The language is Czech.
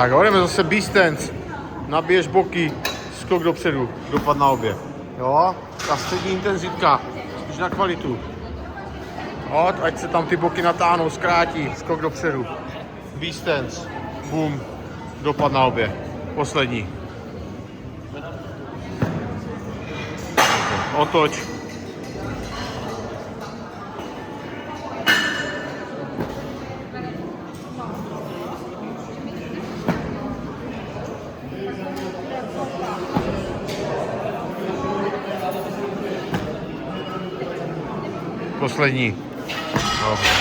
Tak, jdeme zase beast stance. Nabiješ boky, skok dopředu, dopad na obě. Jo, ta střední intenzitka, spíš na kvalitu. Jo, ať se tam ty boky natáhnou, zkrátí, skok dopředu. Beast stance, boom, dopad na obě. Poslední. Otoč. Poslední. Dobře.